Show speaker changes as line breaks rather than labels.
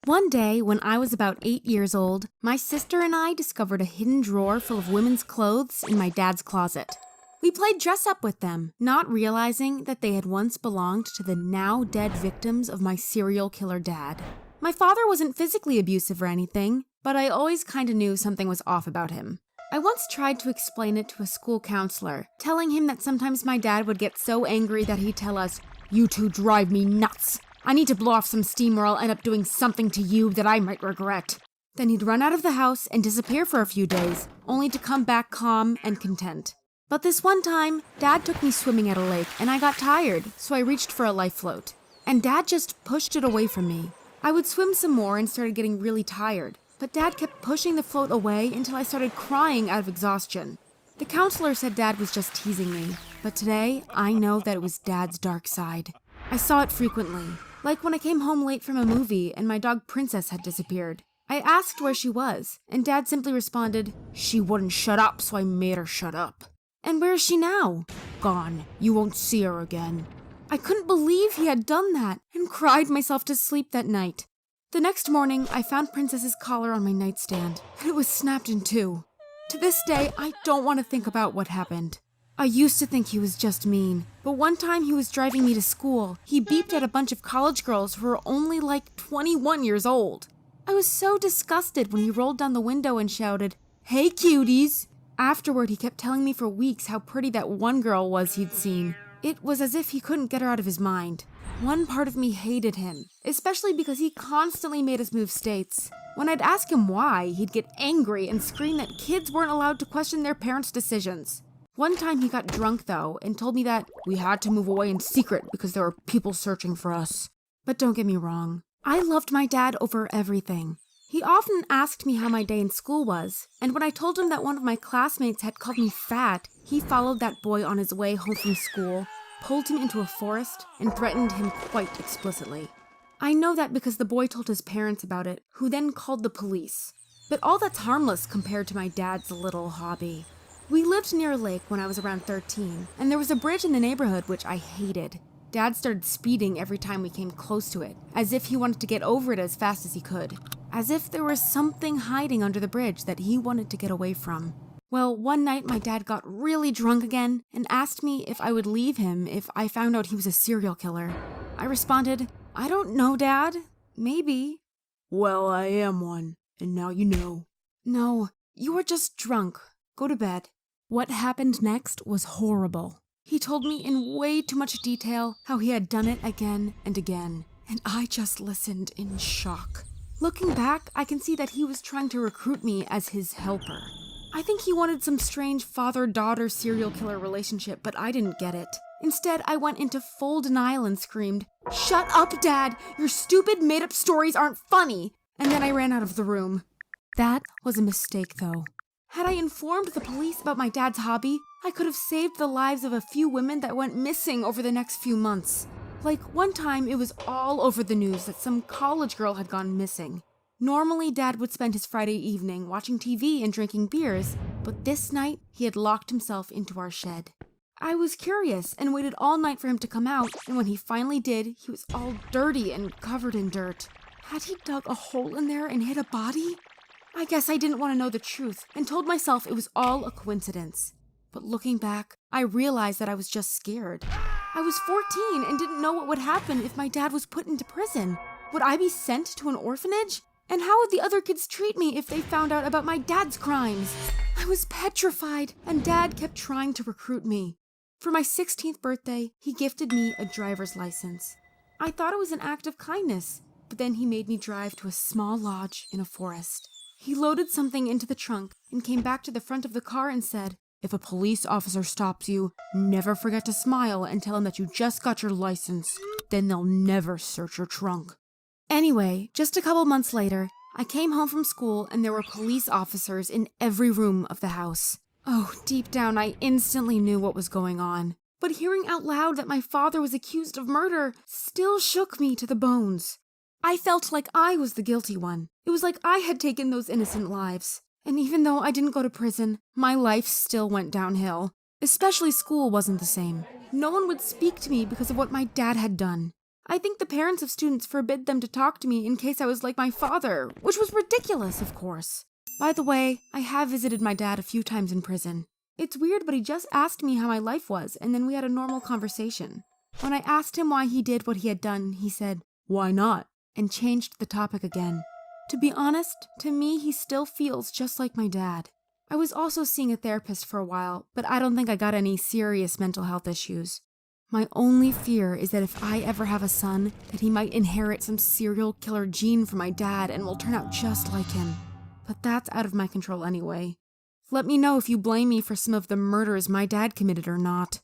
One day, when I was about 8 years old, my sister and I discovered a hidden drawer full of women's clothes in my dad's closet. We played dress up with them, not realizing that they had once belonged to the now dead victims of my serial killer dad. My father wasn't physically abusive or anything, but I always kinda knew something was off about him. I once tried to explain it to a school counselor, telling him that sometimes my dad would get so angry that he'd tell us, "You two drive me nuts. I need to blow off some steam or I'll end up doing something to you that I might regret." Then he'd run out of the house and disappear for a few days, only to come back calm and content. But this one time, Dad took me swimming at a lake and I got tired, so I reached for a life float. And Dad just pushed it away from me. I would swim some more and started getting really tired, but Dad kept pushing the float away until I started crying out of exhaustion. The counselor said Dad was just teasing me, but today I know that it was Dad's dark side. I saw it frequently. Like when I came home late from a movie and my dog Princess had disappeared. I asked where she was, and Dad simply responded, "She wouldn't shut up, so I made her shut up." And where is she now? Gone. You won't see her again. I couldn't believe he had done that, and cried myself to sleep that night. The next morning, I found Princess's collar on my nightstand, and it was snapped in two. To this day, I don't want to think about what happened. I used to think he was just mean, but one time he was driving me to school. He beeped at a bunch of college girls who were only like 21 years old. I was so disgusted when he rolled down the window and shouted, "Hey, cuties!" Afterward, he kept telling me for weeks how pretty that one girl was he'd seen. It was as if he couldn't get her out of his mind. One part of me hated him, especially because he constantly made us move states. When I'd ask him why, he'd get angry and scream that kids weren't allowed to question their parents' decisions. One time he got drunk, though, and told me that we had to move away in secret because there were people searching for us. But don't get me wrong, I loved my dad over everything. He often asked me how my day in school was, and when I told him that one of my classmates had called me fat, he followed that boy on his way home from school, pulled him into a forest, and threatened him quite explicitly. I know that because the boy told his parents about it, who then called the police. But all that's harmless compared to my dad's little hobby. We lived near a lake when I was around 13, and there was a bridge in the neighborhood which I hated. Dad started speeding every time we came close to it, as if he wanted to get over it as fast as he could. As if there was something hiding under the bridge that he wanted to get away from. Well, one night my dad got really drunk again and asked me if I would leave him if I found out he was a serial killer. I responded, "I don't know, Dad. Maybe." "Well, I am one, and now you know." "No, you were just drunk. Go to bed." What happened next was horrible. He told me in way too much detail how he had done it again and again, and I just listened in shock. Looking back, I can see that he was trying to recruit me as his helper. I think he wanted some strange father-daughter serial killer relationship, but I didn't get it. Instead, I went into full denial and screamed, "Shut up, Dad! Your stupid made-up stories aren't funny!" And then I ran out of the room. That was a mistake, though. Had I informed the police about my dad's hobby, I could have saved the lives of a few women that went missing over the next few months. Like, one time it was all over the news that some college girl had gone missing. Normally, Dad would spend his Friday evening watching TV and drinking beers, but this night, he had locked himself into our shed. I was curious and waited all night for him to come out, and when he finally did, he was all dirty and covered in dirt. Had he dug a hole in there and hid a body? I guess I didn't want to know the truth and told myself it was all a coincidence. But looking back, I realized that I was just scared. I was 14 and didn't know what would happen if my dad was put into prison. Would I be sent to an orphanage? And how would the other kids treat me if they found out about my dad's crimes? I was petrified, and Dad kept trying to recruit me. For my 16th birthday, he gifted me a driver's license. I thought it was an act of kindness, but then he made me drive to a small lodge in a forest. He loaded something into the trunk and came back to the front of the car and said, "If a police officer stops you, never forget to smile and tell him that you just got your license. Then they'll never search your trunk." Anyway, just a couple months later, I came home from school and there were police officers in every room of the house. Oh, deep down, I instantly knew what was going on. But hearing out loud that my father was accused of murder still shook me to the bones. I felt like I was the guilty one. It was like I had taken those innocent lives. And even though I didn't go to prison, my life still went downhill. Especially school wasn't the same. No one would speak to me because of what my dad had done. I think the parents of students forbid them to talk to me in case I was like my father, which was ridiculous, of course. By the way, I have visited my dad a few times in prison. It's weird, but he just asked me how my life was, and then we had a normal conversation. When I asked him why he did what he had done, he said, "Why not?" and changed the topic again. To be honest, to me, he still feels just like my dad. I was also seeing a therapist for a while, but I don't think I got any serious mental health issues. My only fear is that if I ever have a son, that he might inherit some serial killer gene from my dad and will turn out just like him. But that's out of my control anyway. Let me know if you blame me for some of the murders my dad committed or not.